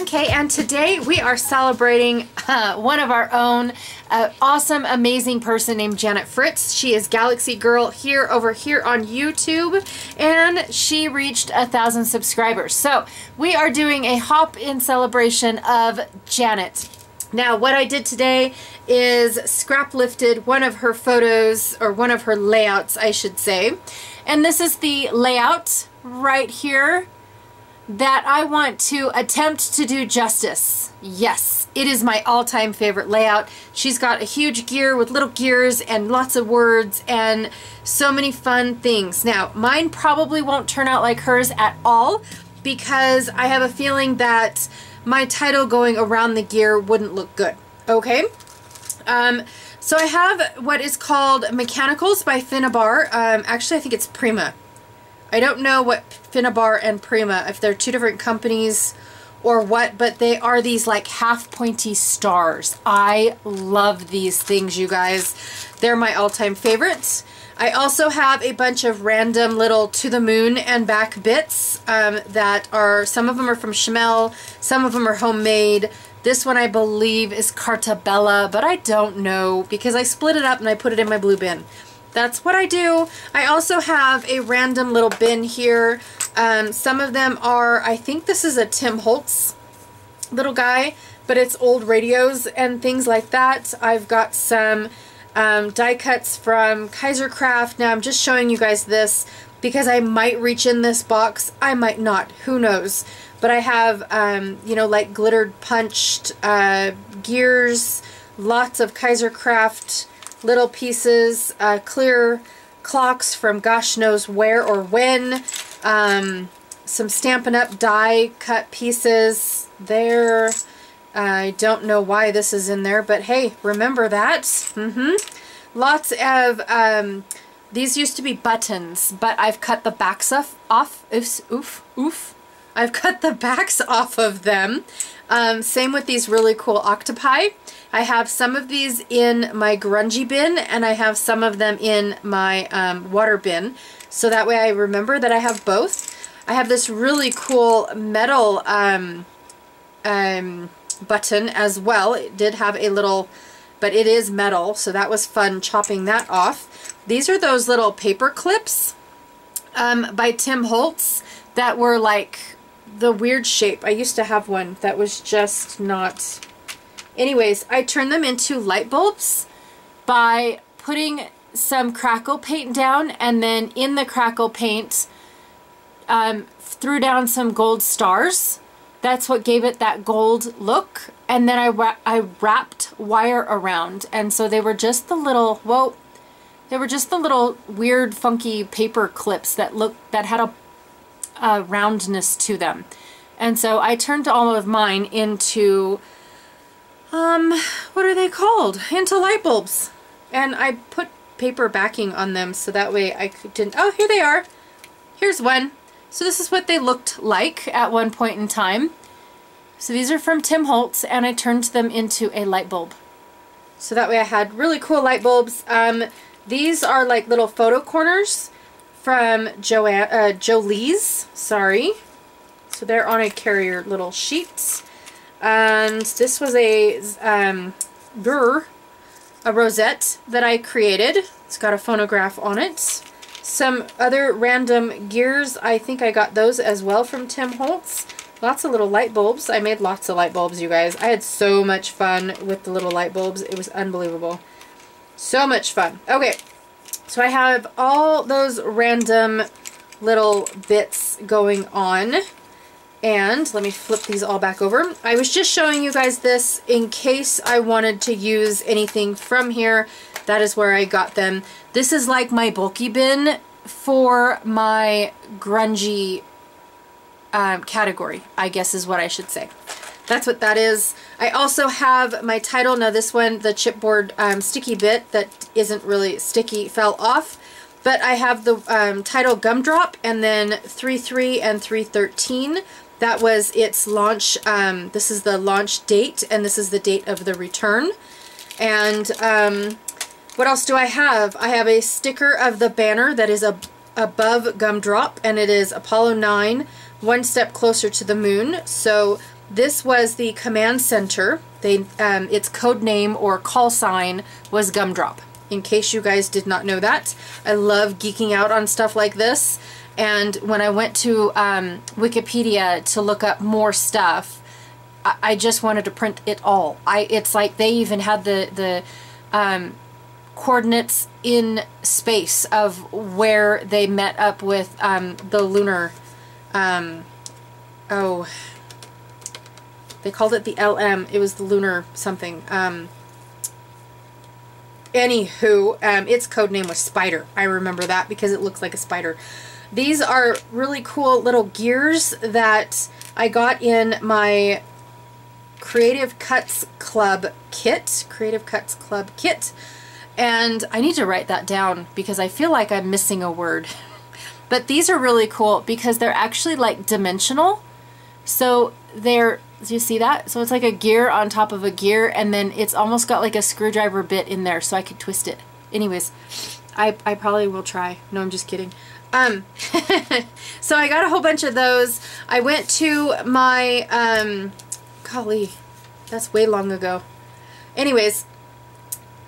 Okay, and today we are celebrating one of our own, awesome, amazing person named Janet Fritz. She is Galaxy Girl over here on YouTube, and she reached 1,000 subscribers. So we are doing a hop-in celebration of Janet. Now, what I did today is scrap lifted one of her photos, or one of her layouts, I should say. And this is the layout right here that I want to attempt to do justice. Yes, it is my all-time favorite layout. She's got a huge gear with little gears and lots of words and so many fun things. Now, mine probably won't turn out like hers at all because I have a feeling that my title going around the gear wouldn't look good. Okay? So I have what is called Mechanicals by Finnabar. Actually, I think it's Prima. I don't know what Finnabar and Prima, if they're two different companies or what, but they are these like half pointy stars. I love these things, you guys. They're my all-time favorites. I also have a bunch of random little to the moon and back bits that are, some of them are from Schmel, some of them are homemade. This one I believe is Cartabella, but I don't know because I split it up and I put it in my blue bin. That's what I do. I also have a random little bin here. Some of them are, I think this is a Tim Holtz little guy, but it's old radios and things like that. I've got some die cuts from Kaisercraft. Now I'm just showing you guys this because I might reach in this box. I might not. Who knows? But I have, you know, like glittered punched gears, lots of Kaisercraft little pieces, clear clocks from gosh knows where or when, some Stampin' Up! Die cut pieces there. I don't know why this is in there, but hey, remember that. Lots of, these used to be buttons, but I've cut the backs off. Oof. I've cut the backs off of them. Same with these really cool octopi. I have some of these in my grungy bin, and I have some of them in my water bin, so that way I remember that I have both. I have this really cool metal button as well. It did have a little, but it is metal, so that was fun chopping that off. These are those little paper clips by Tim Holtz that were like the weird shape. I used to have one that was just not... Anyways, I turned them into light bulbs by putting some crackle paint down, and then in the crackle paint threw down some gold stars. That's what gave it that gold look. And then I wrapped wire around, and so they were just the little, whoa, they were just the little weird funky paper clips that had a roundness to them. And so I turned all of mine into what are they called? Into light bulbs. And I put paper backing on them so that way I didn't... Oh, here they are. Here's one. So this is what they looked like at one point in time. So these are from Tim Holtz, and I turned them into a light bulb. So that way I had really cool light bulbs. These are like little photo corners from Jolie's. Sorry. So they're on a carrier little sheet. And this was a rosette that I created. It's got a phonograph on it. Some other random gears, I think I got those as well from Tim Holtz. Lots of little light bulbs. I made lots of light bulbs, you guys. I had so much fun with the little light bulbs. It was unbelievable. So much fun. Okay, so I have all those random little bits going on. And let me flip these all back over. I was just showing you guys this in case I wanted to use anything from here. That is where I got them. This is like my bulky bin for my grungy category, I guess is what I should say. That's what that is. I also have my title. Now this one, the chipboard sticky bit that isn't really sticky, fell off. But I have the title Gumdrop, and then 3.3 and 3.13. That was its launch. This is the launch date, and this is the date of the return. And what else do I have? I have a sticker of the banner that is above Gumdrop, and it is Apollo 9, one step closer to the moon. So This was the command center. Its code name or call sign was Gumdrop. In case you guys did not know that, I love geeking out on stuff like this. And when I went to Wikipedia to look up more stuff, I just wanted to print it all. It's like they even had the coordinates in space of where they met up with the lunar. Oh, they called it the LM. It was the lunar something. Anywho, its code name was Spider. I remember that because it looks like a spider. These are really cool little gears that I got in my Creative Cuts Club kit. Creative Cuts Club kit. And I need to write that down because I feel like I'm missing a word. But these are really cool because they're actually like dimensional. So they're, do you see that? So it's like a gear on top of a gear, and then it's almost got like a screwdriver bit in there so I could twist it. Anyways, I probably will try. No, I'm just kidding. So I got a whole bunch of those. I went to my, golly, that's way long ago. Anyways,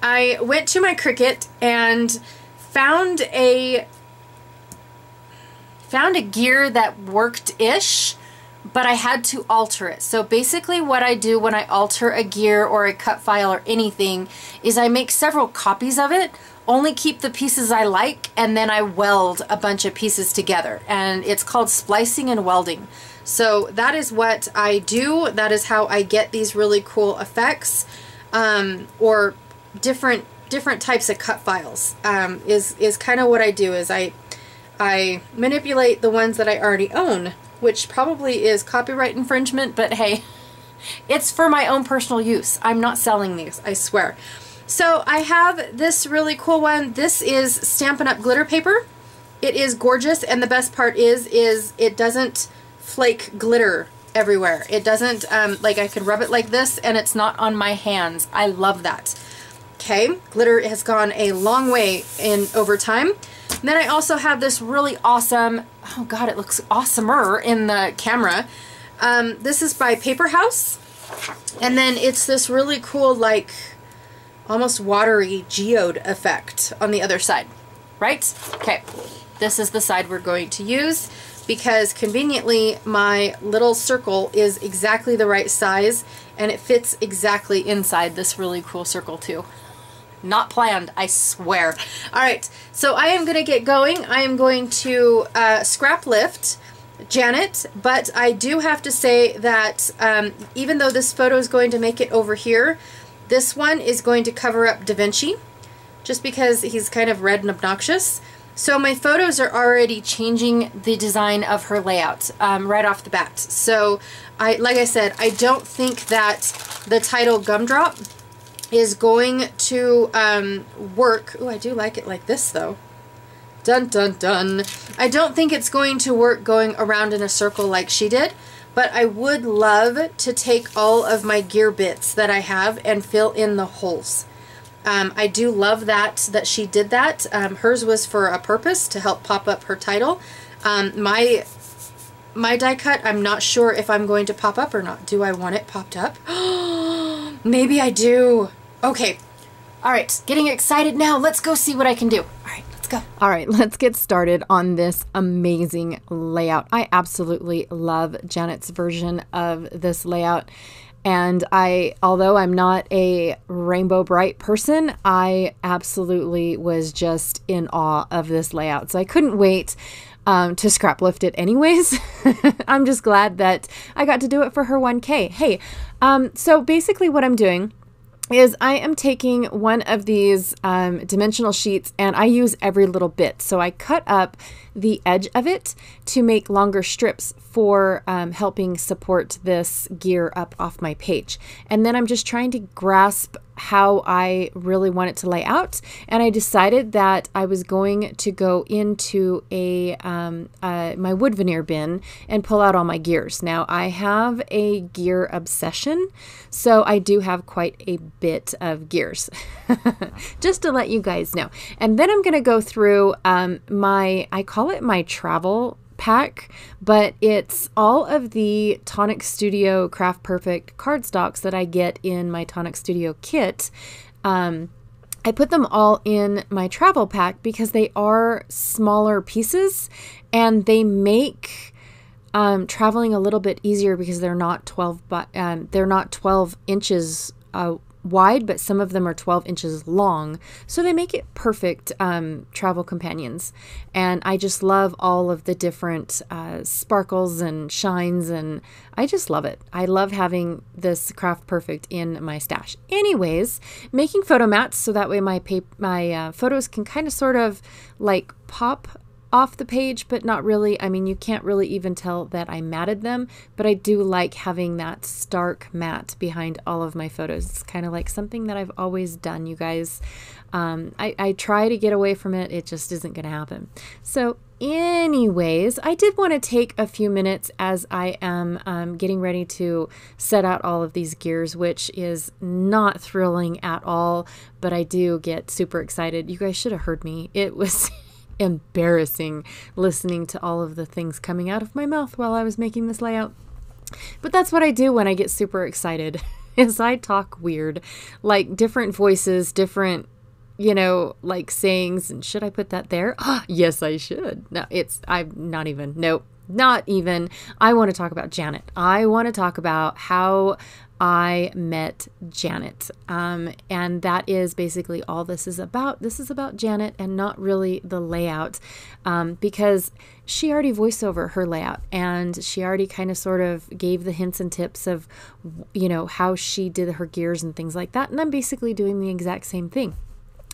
I went to my Cricut and found a gear that worked-ish, but I had to alter it. So basically what I do when I alter a gear or a cut file or anything is I make several copies of it, only keep the pieces I like, and then I weld a bunch of pieces together. And it's called splicing and welding. So that is what I do. That is how I get these really cool effects, or different types of cut files. Is kind of what I do. Is I manipulate the ones that I already own, which probably is copyright infringement, but hey, it's for my own personal use. I'm not selling these, I swear. So I have this really cool one. This is Stampin' Up! Glitter paper. It is gorgeous, and the best part is it doesn't flake glitter everywhere. It doesn't, like I can rub it like this and it's not on my hands. I love that. Okay, glitter has gone a long way over time. And then I also have this really awesome, oh god, it looks awesomer in the camera. This is by Paper House. And then it's this really cool, like, almost watery geode effect on the other side, right? Okay, this is the side we're going to use because conveniently my little circle is exactly the right size and it fits exactly inside this really cool circle too. Not planned, I swear. Alright, so I am going to get going. I am going to scrap lift Janet, but I do have to say that even though this photo is going to make it over here, this one is going to cover up Da Vinci, just because he's kind of red and obnoxious. So my photos are already changing the design of her layout right off the bat. So like I said, I don't think that the title Gumdrop is going to work. Oh, I do like it like this though. Dun dun dun. I don't think it's going to work going around in a circle like she did, but I would love to take all of my gear bits that I have and fill in the holes. I do love that she did that. Hers was for a purpose to help pop up her title. My die cut, I'm not sure if I'm going to pop up or not. Do I want it popped up? Maybe I do. Okay. All right, getting excited now. Let's go see what I can do. All right, let's go. All right, let's get started on this amazing layout. I absolutely love Janet's version of this layout. And although I'm not a Rainbow Bright person, I absolutely was just in awe of this layout. So I couldn't wait to scrap lift it anyways. I'm just glad that I got to do it for her 1K. Hey, so basically what I'm doing is I am taking one of these dimensional sheets and I use every little bit. So I cut up the edge of it to make longer strips for helping support this gear up off my page. And then I'm just trying to grasp how I really want it to lay out. And I decided that I was going to go into my wood veneer bin and pull out all my gears. Now I have a gear obsession, so I do have quite a bit of gears, just to let you guys know. And then I'm going to go through I call it my travel pack, but it's all of the Tonic Studio Craft Perfect cardstocks that I get in my Tonic Studio kit. I put them all in my travel pack because they are smaller pieces and they make traveling a little bit easier because they're not 12 inches wide, but some of them are 12 inches long. So they make it perfect travel companions. And I just love all of the different sparkles and shines, and I just love it. I love having this Craft Perfect in my stash. Anyways, making photo mats so that way my photos can kind of sort of like pop off the page, but not really. I mean, you can't really even tell that I matted them, but I do like having that stark matte behind all of my photos. It's kind of like something that I've always done, you guys. I try to get away from it. It just isn't going to happen. So anyways, I did want to take a few minutes as I am getting ready to set out all of these gears, which is not thrilling at all, but I do get super excited. You guys should have heard me. It was embarrassing listening to all of the things coming out of my mouth while I was making this layout. But that's what I do when I get super excited, is I talk weird, like different voices, different, you know, like sayings. And should I put that there? Yes, I should. No, I'm not even. Nope, not even. I want to talk about Janet. I want to talk about how I met Janet. And that is basically all this is about. This is about Janet and not really the layout, because she already voiced over her layout and she already kind of sort of gave the hints and tips of, you know, how she did her gears and things like that. And I'm basically doing the exact same thing.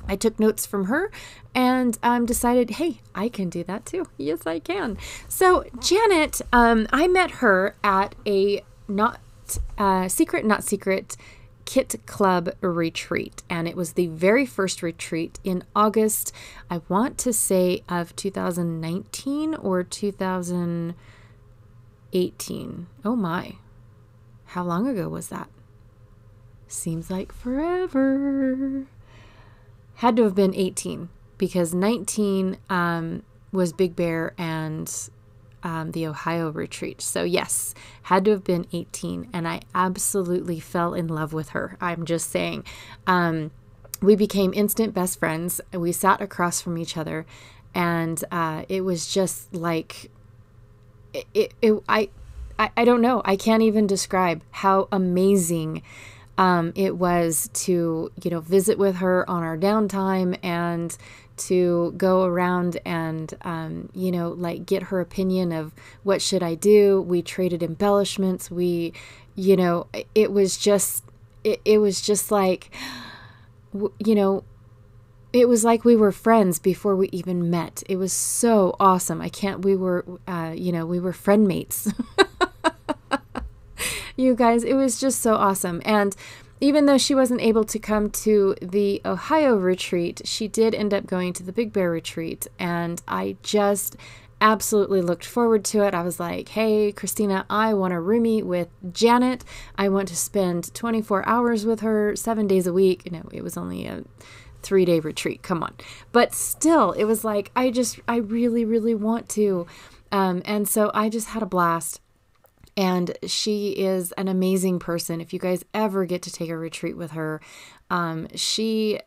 I took notes from her and decided, hey, I can do that too. Yes, I can. So Janet, I met her at a Secret Not Secret Kit Club retreat, and it was the very first retreat in August, I want to say, of 2019 or 2018. Oh my, how long ago was that? Seems like forever. Had to have been 18, because 19 was Big Bear and the Ohio retreat. So yes, had to have been 18, and I absolutely fell in love with her. I'm just saying. We became instant best friends. We sat across from each other, and it was just like I don't know. I can't even describe how amazing it was to, you know, visit with her on our downtime and to go around and, you know, like get her opinion of what should I do. We traded embellishments. We, you know, it was just like, you know, it was like we were friends before we even met. It was so awesome. We were, you know, we were friend mates. You guys, it was just so awesome. And even though she wasn't able to come to the Ohio retreat, she did end up going to the Big Bear retreat. And I just absolutely looked forward to it. I was like, hey, Christina, I want to roomie with Janet. I want to spend 24 hours with her 7 days a week. No, it was only a 3-day retreat. Come on. But still, it was like, I really, really want to. And so I just had a blast. And she is an amazing person. If you guys ever get to take a retreat with her, she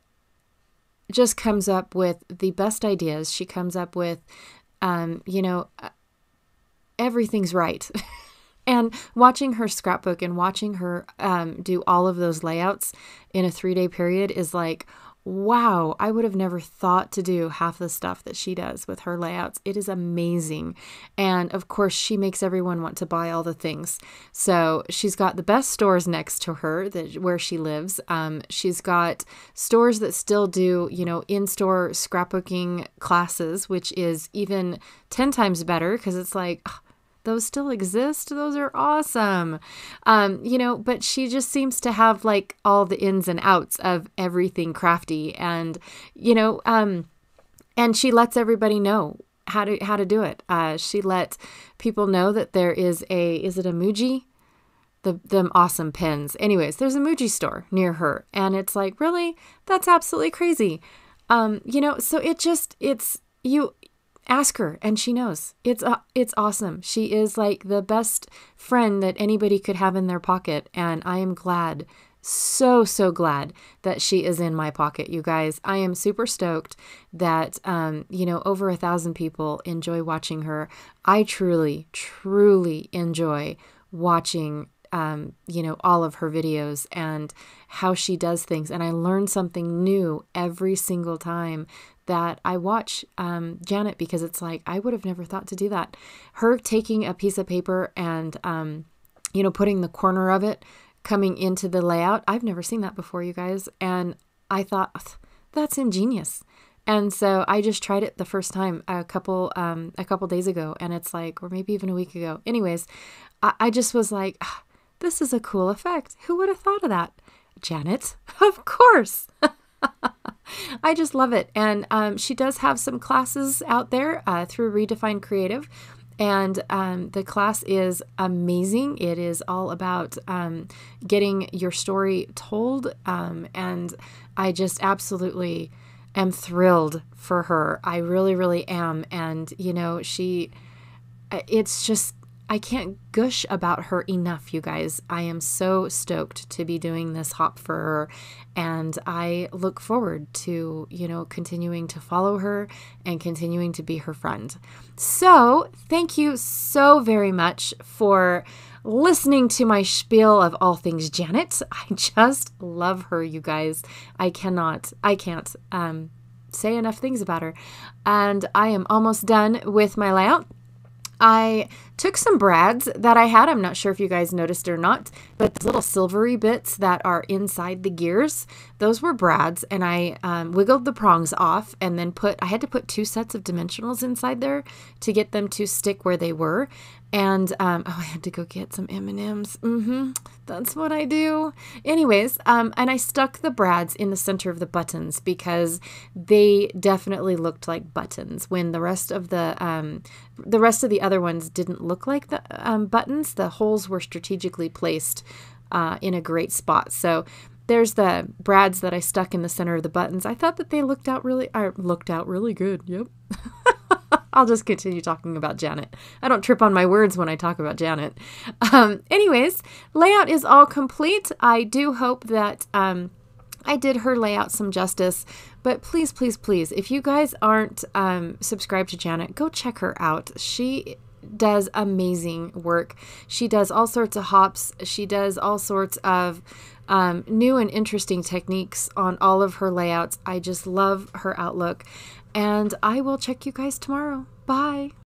just comes up with the best ideas. She comes up with, you know, everything's right. And watching her scrapbook and watching her do all of those layouts in a 3-day period is like, wow, I would have never thought to do half the stuff that she does with her layouts. It is amazing. And of course, she makes everyone want to buy all the things. So she's got the best stores next to her where she lives. She's got stores that still do, you know, in-store scrapbooking classes, which is even 10 times better because it's like, those still exist. Those are awesome. You know, but she just seems to have like all the ins and outs of everything crafty, and, you know, and she lets everybody know how to do it. She let people know that there is is it a Muji? Them awesome pens. Anyways, there's a Muji store near her, and it's like, really? That's absolutely crazy. You know, so ask her, and she knows. It's awesome. She is like the best friend that anybody could have in their pocket, and I am glad, so glad that she is in my pocket, you guys. I am super stoked that over 1,000 people enjoy watching her. I truly enjoy watching all of her videos and how she does things, and I learn something new every single time that I watch Janet, because it's like, I would have never thought to do that. Her taking a piece of paper and, putting the corner of it coming into the layout. I've never seen that before, you guys. And I thought, that's ingenious. And so I just tried it the first time a couple days ago, and it's like, or maybe even a week ago. Anyways, I just was like, this is a cool effect. Who would have thought of that? Janet, of course. I just love it. And she does have some classes out there through Redefine Creative. And the class is amazing. It is all about getting your story told. And I just absolutely am thrilled for her. I really am. And, it's just, I can't gush about her enough, you guys. I am so stoked to be doing this hop for her, and I look forward to, continuing to follow her and continuing to be her friend. So thank you so very much for listening to my spiel of all things Janet. I just love her, you guys. I can't say enough things about her. And I am almost done with my layout. I took some brads that I had. I'm not sure if you guys noticed or not, but those little silvery bits that are inside the gears, those were brads, and I wiggled the prongs off, and then I had to put 2 sets of dimensionals inside there to get them to stick where they were. And I had to go get some M&Ms. That's what I do. Anyways, and I stuck the brads in the center of the buttons because they definitely looked like buttons when the rest of the other ones didn't look like the buttons. The holes were strategically placed in a great spot. So there's the brads that I stuck in the center of the buttons. I thought that they looked out really good. Yep. I'll just continue talking about Janet. I don't trip on my words when I talk about Janet. Anyways, layout is all complete. I do hope that I did her layout some justice, but please, if you guys aren't subscribed to Janet, go check her out. She does amazing work. She does all sorts of hops. She does all sorts of new and interesting techniques on all of her layouts. I just love her outlook. And I will check you guys tomorrow. Bye.